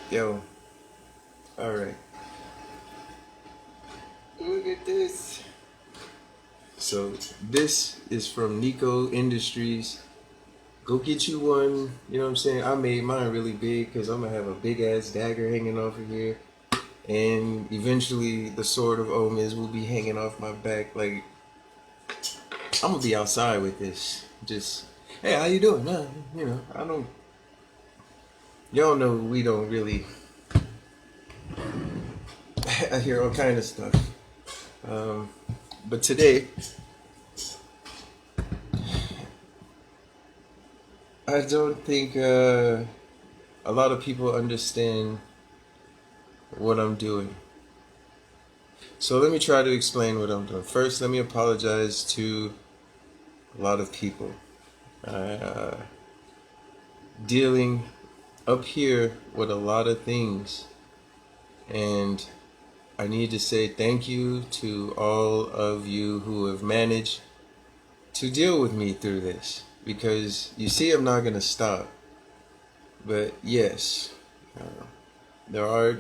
Yo, alright. Look at this. So, this is from Nico Industries. Go get you one. You know what I'm saying? I made mine really big because I'm going to have a big ass dagger hanging off of here. And eventually, the sword of Omiz will be hanging off my back. Like, I'm going to be outside with this. Just, hey, how you doing? Nah, I don't. Y'all know we don't really. I hear all kind of stuff. Um, but today, I don't think a lot of people understand what I'm doing. So let me try to explain what I'm doing. First, let me apologize to a lot of people. Dealing up here with a lot of things, and I need to say thank you to all of you who have managed to deal with me through this, because you see I'm not going to stop. But yes, there are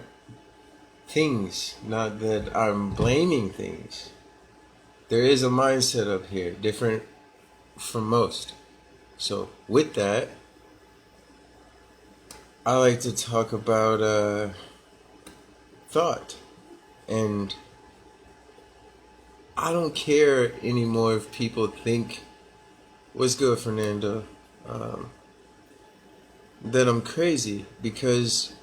things, not that I'm blaming things. There is a mindset up here, different from most. So with that, I like to talk about thought. And I don't care anymore if people think, what's good, Fernando, that I'm crazy, because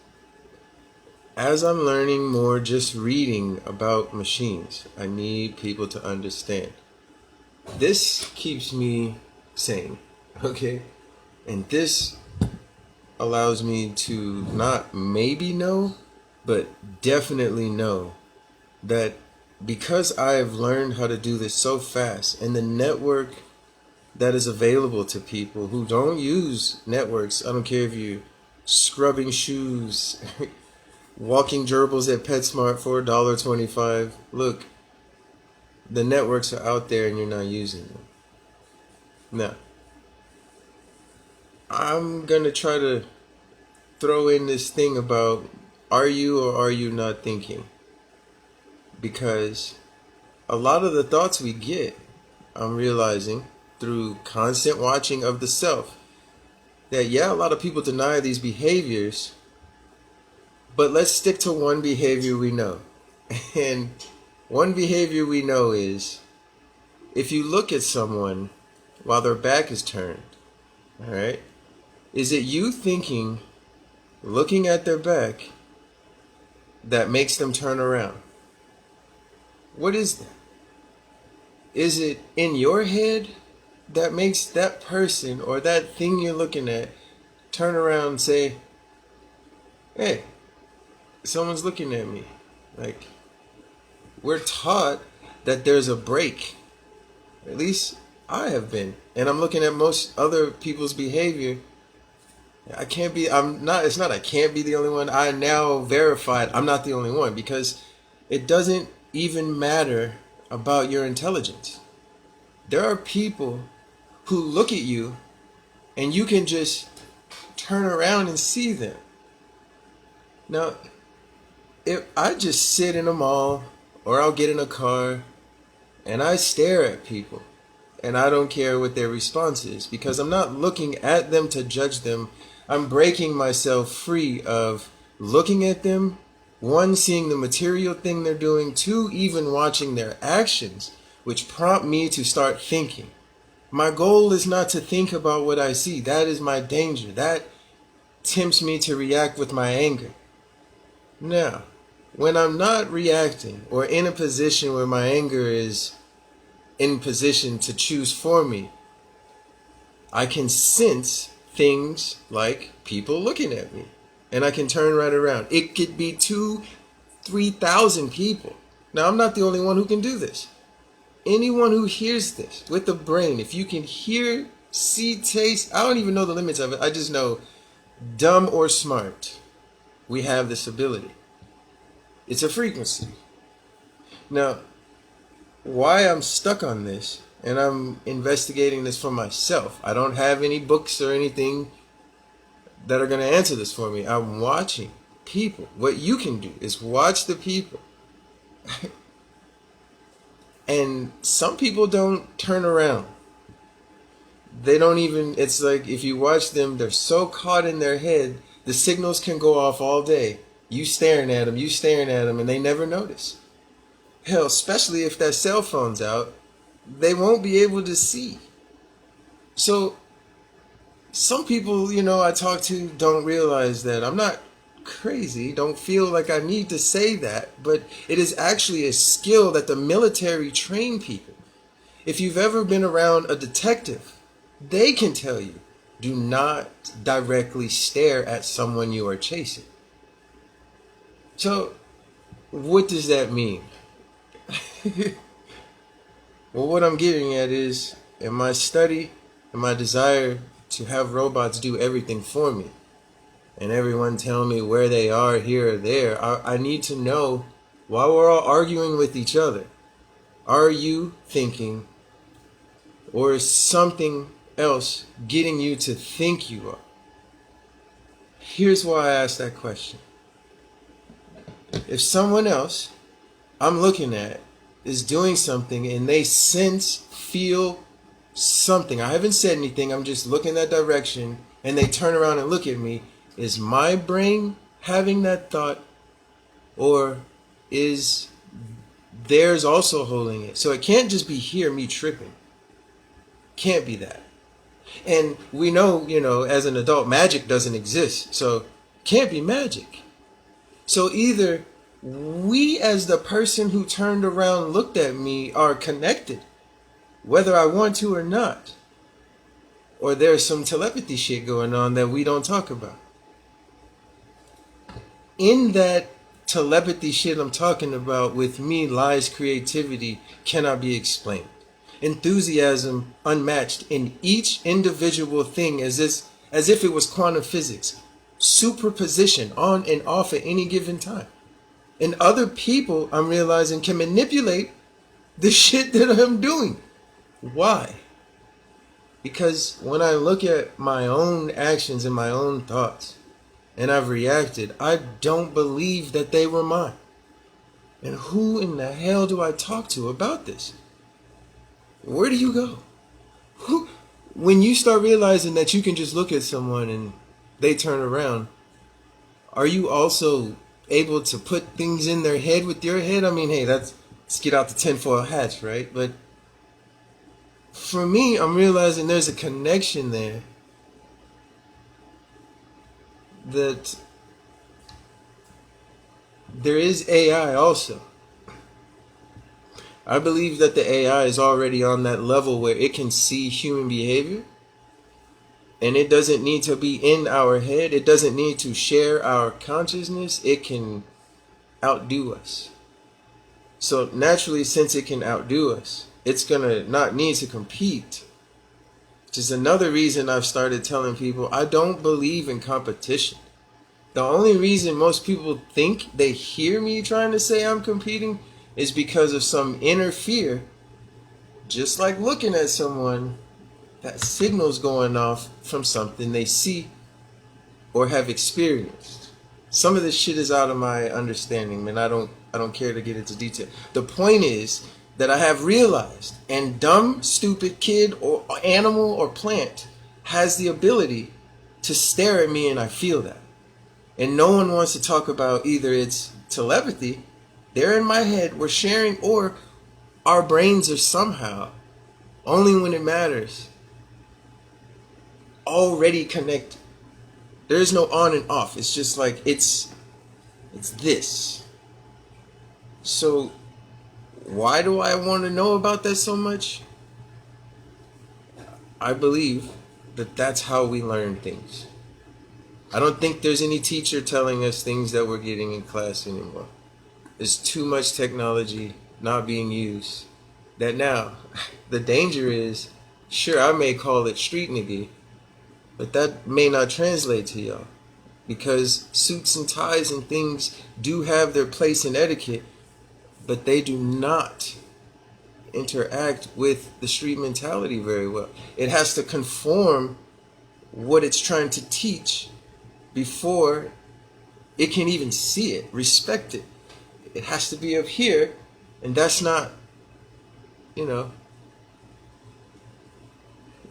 as I'm learning more just reading about machines, I need people to understand. This keeps me sane, okay? And this allows me to not maybe know, but definitely know that because I've learned how to do this so fast, and the network that is available to people who don't use networks, I don't care if you're scrubbing shoes, walking gerbils at PetSmart for $1.25. Look, the networks are out there and you're not using them. Now, I'm gonna try to throw in this thing about, are you or are you not thinking? Because a lot of the thoughts we get, I'm realizing through constant watching of the self, that yeah, a lot of people deny these behaviors, but let's stick to one behavior we know. And one behavior we know is, if you look at someone while their back is turned, all right, is it you thinking, looking at their back, that makes them turn around? What is that? Is it in your head that makes that person or that thing you're looking at turn around and say, hey, someone's looking at me? Like, we're taught that there's a break. At least I have been. And I'm looking at most other people's behavior. It's not I can't be the only one. I now verified I'm not the only one, because it doesn't even matter about your intelligence. There are people who look at you and you can just turn around and see them. Now, if I just sit in a mall or I'll get in a car and I stare at people and I don't care what their response is, because I'm not looking at them to judge them. I'm breaking myself free of looking at them, one, seeing the material thing they're doing, two, even watching their actions, which prompt me to start thinking. My goal is not to think about what I see. That is my danger. That tempts me to react with my anger. Now, when I'm not reacting or in a position where my anger is in position to choose for me, I can sense things like people looking at me, and I can turn right around. It could be 2,000-3,000 people. Now, I'm not the only one who can do this. Anyone who hears this with the brain, if you can hear, see, taste, I don't even know the limits of it. I just know, dumb or smart, we have this ability. It's a frequency. Now, why I'm stuck on this, and I'm investigating this for myself. I don't have any books or anything that are going to answer this for me. I'm watching. people. What you can do is watch the people. And some people don't turn around. They don't even, it's like if you watch them, they're so caught in their head, the signals can go off all day. You staring at them, and they never notice. Hell, especially if that cell phone's out, they won't be able to see. So, some people, I talk to don't realize that I'm not crazy, don't feel like I need to say that, but it is actually a skill that the military train people. If you've ever been around a detective, they can tell you, do not directly stare at someone you are chasing. So, what does that mean? Well, what I'm getting at is, in my study and my desire to have robots do everything for me, and everyone tell me where they are here or there, I need to know, while we're all arguing with each other, are you thinking, or is something else getting you to think you are? Here's why I asked that question. If someone else I'm looking at is doing something and they sense, feel something, I haven't said anything, I'm just looking that direction, and they turn around and look at me, is my brain having that thought, or is theirs also holding it? So it can't just be here, me tripping. Can't be that. And we know, as an adult, magic doesn't exist. So can't be magic. So either we, as the person who turned around and looked at me, are connected, whether I want to or not. Or there's some telepathy shit going on that we don't talk about. In that telepathy shit I'm talking about, with me lies creativity, cannot be explained. Enthusiasm unmatched in each individual thing, as if it was quantum physics. Superposition on and off at any given time. And other people, I'm realizing, can manipulate the shit that I'm doing. Why? Because when I look at my own actions and my own thoughts, and I've reacted, I don't believe that they were mine. And who in the hell do I talk to about this? Where do you go? When you start realizing that you can just look at someone and they turn around, are you also able to put things in their head with your head? I mean, hey, let's get out the tinfoil hats, right? But for me, I'm realizing there's a connection there that there is AI also. I believe that the AI is already on that level where it can see human behavior, and it doesn't need to be in our head. It doesn't need to share our consciousness. It can outdo us. So naturally, since it can outdo us, it's gonna not need to compete. Which is another reason I've started telling people I don't believe in competition. The only reason most people think they hear me trying to say I'm competing is because of some inner fear. Just like looking at someone, that signal's going off from something they see or have experienced. Some of this shit is out of my understanding, man. I don't care to get into detail. The point is that I have realized, and dumb, stupid kid or animal or plant has the ability to stare at me, and I feel that. And no one wants to talk about either it's telepathy, they're in my head, we're sharing, or our brains are somehow, only when it matters, already connected. There is no on and off. It's just like it's this. So why do I want to know about that so much? I believe that that's how we learn things. I don't think there's any teacher telling us things that we're getting in class anymore. There's too much technology not being used. That now, the danger is, sure, I may call it street nigga, but that may not translate to y'all. Because suits and ties and things do have their place in etiquette, but they do not interact with the street mentality very well. It has to conform what it's trying to teach before it can even see it, respect it. It has to be up here, and that's not, you know,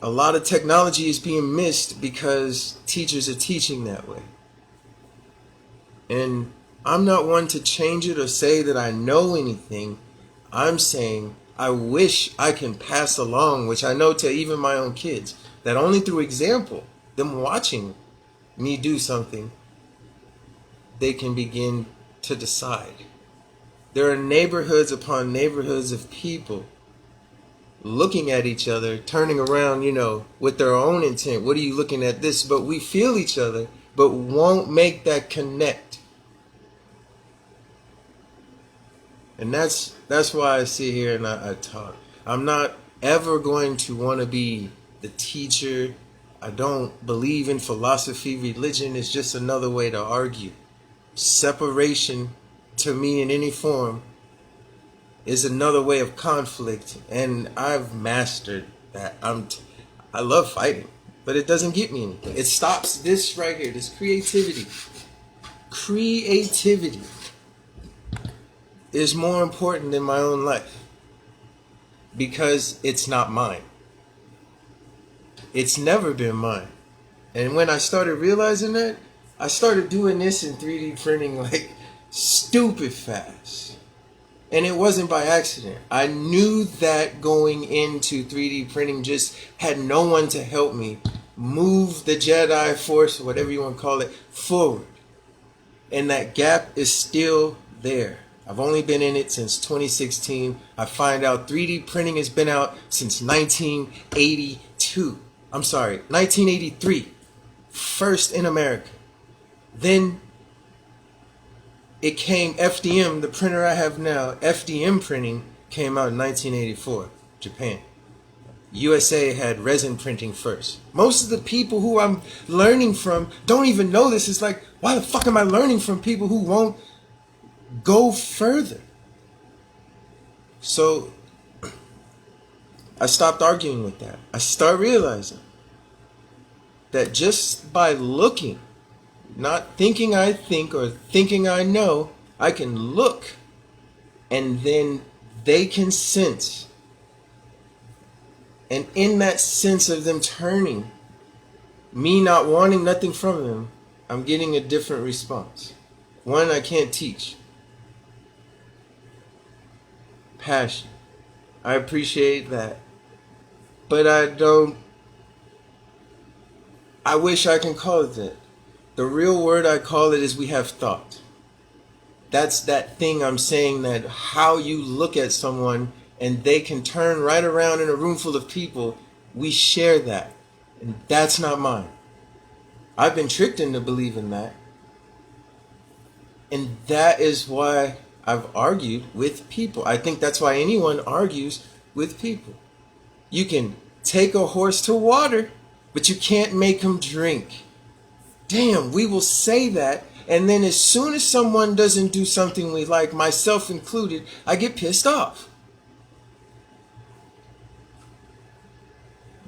a lot of technology is being missed because teachers are teaching that way. And I'm not one to change it or say that I know anything. I'm saying I wish I can pass along, which I know to even my own kids, that only through example, them watching me do something, they can begin to decide. There are neighborhoods upon neighborhoods of people looking at each other, turning around, with their own intent. What are you looking at this? But we feel each other, but won't make that connect. And that's why I sit here and I talk. I'm not ever going to want to be the teacher. I don't believe in philosophy. Religion is just another way to argue. Separation, to me, in any form, is another way of conflict, and I've mastered that. I love fighting, but it doesn't get me anything. It stops this right here, this creativity. Creativity is more important than my own life because it's not mine. It's never been mine. And when I started realizing that, I started doing this in 3D printing like stupid fast. And it wasn't by accident. I knew that going into 3D printing, just had no one to help me move the Jedi Force, or whatever you want to call it, forward. And that gap is still there. I've only been in it since 2016. I find out 3D printing has been out since 1982. I'm sorry, 1983. First in America. Then it came FDM, the printer I have now, FDM printing came out in 1984, Japan. USA had resin printing first. Most of the people who I'm learning from don't even know this. It's like, why the fuck am I learning from people who won't go further? So I stopped arguing with that. I start realizing that just by looking, not thinking I think or thinking I know, I can look and then they can sense. And in that sense of them turning, me not wanting nothing from them, I'm getting a different response. One, I can't teach. Passion. I appreciate that. But I wish I can call it that. The real word I call it is we have thought. That's that thing I'm saying, that how you look at someone and they can turn right around in a room full of people, we share that. And that's not mine. I've been tricked into believing that. And that is why I've argued with people. I think that's why anyone argues with people. You can take a horse to water, but you can't make him drink. Damn, we will say that, and then as soon as someone doesn't do something we like, myself included, I get pissed off.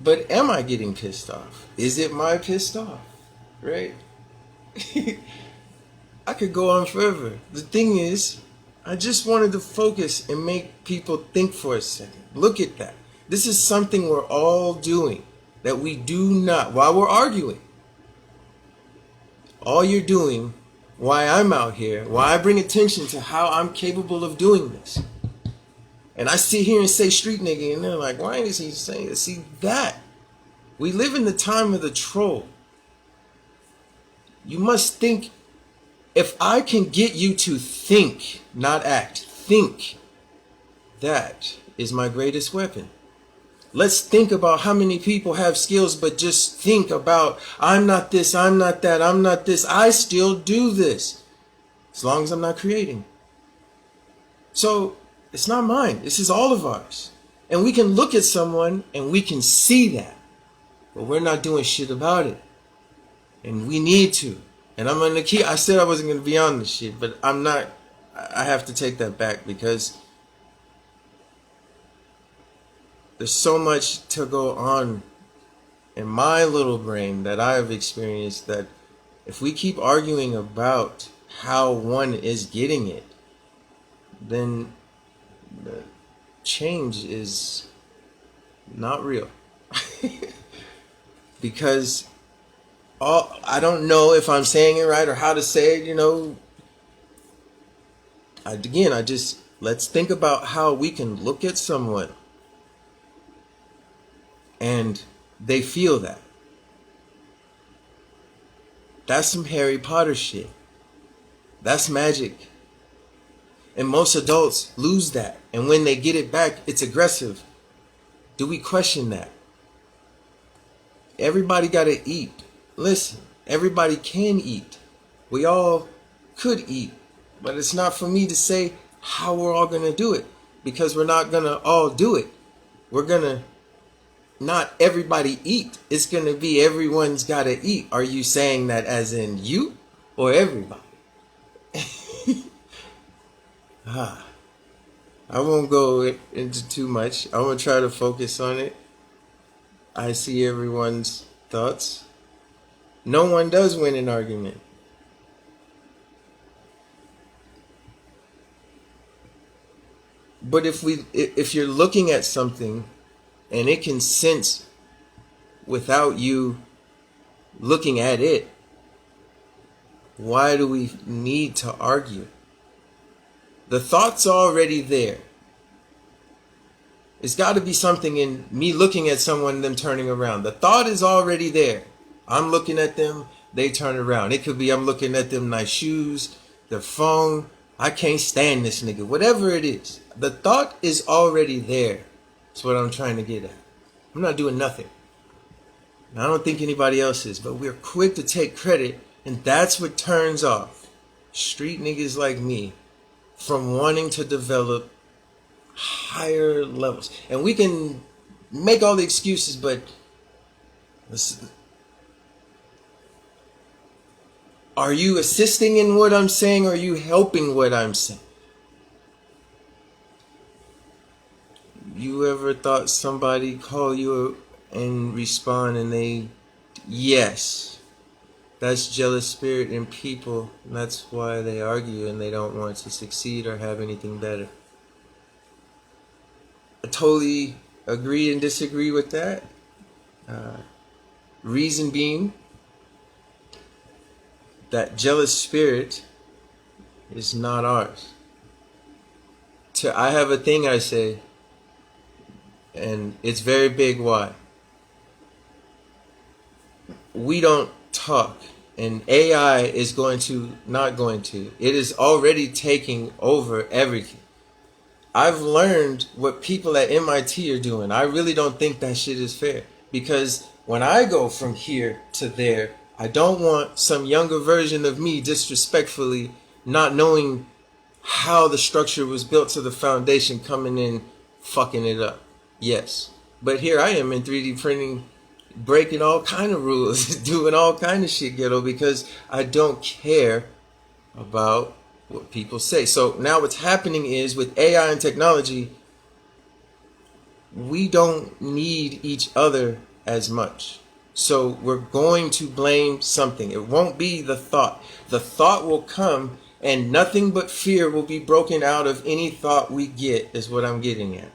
But am I getting pissed off? Is it my pissed off? Right? I could go on forever. The thing is, I just wanted to focus and make people think for a second. Look at that. This is something we're all doing that we do not, while we're arguing. All you're doing, why I'm out here, why I bring attention to how I'm capable of doing this. And I sit here and say street nigga, and they're like, why is he saying this? See, that. We live in the time of the troll. You must think. If I can get you to think, not act, think, that is my greatest weapon. Let's think about how many people have skills but just think about, I'm not this, I'm not that, I'm not this. I still do this as long as I'm not creating. So it's not mine. This is all of ours. And we can look at someone and we can see that. But we're not doing shit about it. And we need to. And I'm going to keep, I said I wasn't going to be on this shit, but I'm not. I have to take that back because there's so much to go on in my little brain that I have experienced, that if we keep arguing about how one is getting it, then the change is not real. Because I don't know if I'm saying it right or how to say it, let's think about how we can look at someone and they feel that. That's some Harry Potter shit. That's magic. And most adults lose that. And when they get it back, it's aggressive. Do we question that? Everybody got to eat. Listen, everybody can eat. We all could eat. But it's not for me to say how we're all going to do it. Because we're not going to all do it. We're going to not everybody eat. It's going to be everyone's got to eat. Are you saying that as in you or everybody? I won't go into too much. I'm going to try to focus on it. I see everyone's thoughts. No one does win an argument. But if you're looking at something and it can sense without you looking at it, why do we need to argue? The thought's already there. It's got to be something in me looking at someone and them turning around. The thought is already there. I'm looking at them, they turn around. It could be I'm looking at them nice shoes, their phone. I can't stand this nigga. Whatever it is. The thought is already there. That's what I'm trying to get at. I'm not doing nothing. I don't think anybody else is, but we're quick to take credit, and that's what turns off street niggas like me from wanting to develop higher levels. And we can make all the excuses, but are you assisting in what I'm saying, or are you helping what I'm saying? You ever thought somebody call you and respond and they, yes, that's jealous spirit in people. And that's why they argue and they don't want to succeed or have anything better. I totally agree and disagree with that. Reason being that jealous spirit is not ours. I have a thing I say, and it's very big. Why? We don't talk, and AI is not going to. It is already taking over everything. I've learned what people at MIT are doing. I really don't think that shit is fair, because when I go from here to there, I don't want some younger version of me disrespectfully not knowing how the structure was built to the foundation coming in fucking it up. Yes. But here I am in 3D printing, breaking all kind of rules, doing all kind of shit ghetto, because I don't care about what people say. So now what's happening is, with AI and technology, we don't need each other as much. So we're going to blame something. It won't be the thought. The thought will come, and nothing but fear will be broken out of any thought we get, is what I'm getting at.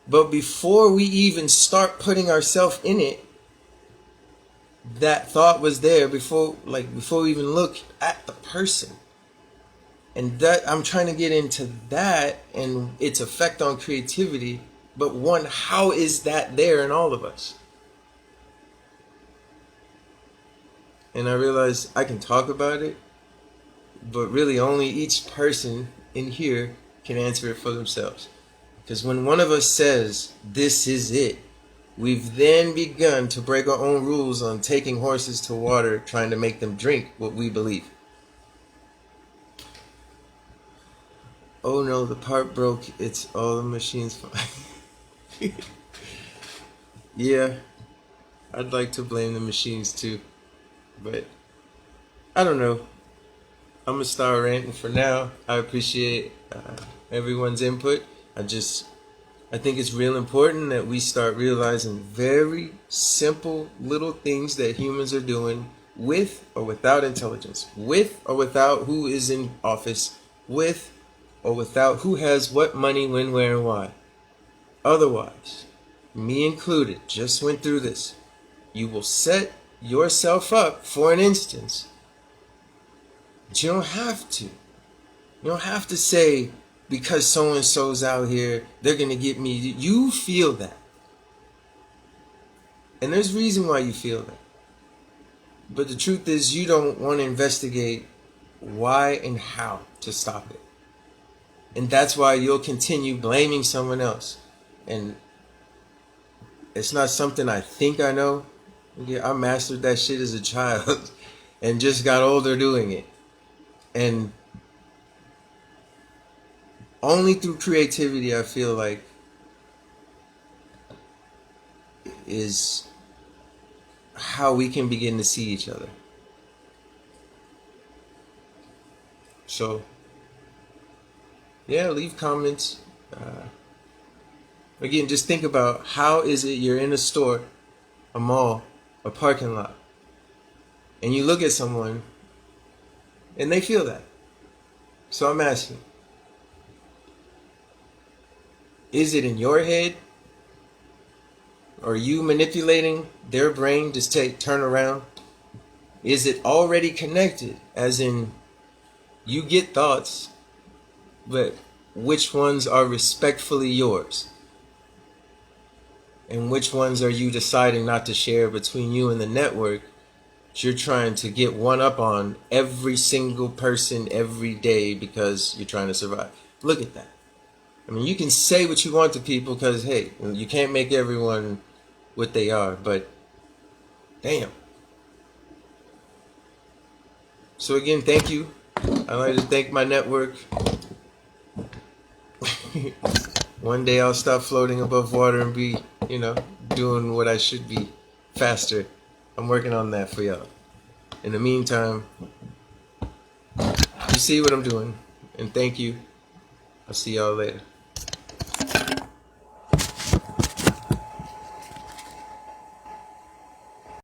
But before we even start putting ourselves in it, that thought was there before we even look at the person. And that I'm trying to get into that and its effect on creativity. But one, how is that there in all of us? And I realize I can talk about it, but really only each person in here can answer it for themselves. Because when one of us says, this is it, we've then begun to break our own rules on taking horses to water, trying to make them drink what we believe. Oh no, the part broke. It's all the machines. Yeah, I'd like to blame the machines too. But I don't know. I'm going to start ranting for now. I appreciate everyone's input. I think it's real important that we start realizing very simple little things that humans are doing with or without intelligence, with or without who is in office, with or without who has what money, when, where, and why. Otherwise, me included, just went through this. You will set yourself up for an instance. But you don't have to. You don't have to say, because so-and-so's out here, they're going to get me. You feel that. And there's reason why you feel that. But the truth is, you don't want to investigate why and how to stop it. And that's why you'll continue blaming someone else. And it's not something I think I know. I mastered that shit as a child and just got older doing it. And only through creativity, I feel like, is how we can begin to see each other. So, yeah, leave comments. Again, just think about, how is it you're in a store, a mall, a parking lot, and you look at someone and they feel that. So I'm asking, is it in your head? Are you manipulating their brain to turn around? Is it already connected? As in, you get thoughts, but which ones are respectfully yours? And which ones are you deciding not to share between you and the network that you're trying to get one up on every single person every day because you're trying to survive? Look at that. I mean, you can say what you want to people because, hey, you can't make everyone what they are, but damn. So again, thank you. I'd like to thank my network. One day I'll stop floating above water and be, doing what I should be faster. I'm working on that for y'all. In the meantime, you see what I'm doing. And thank you. I'll see y'all later.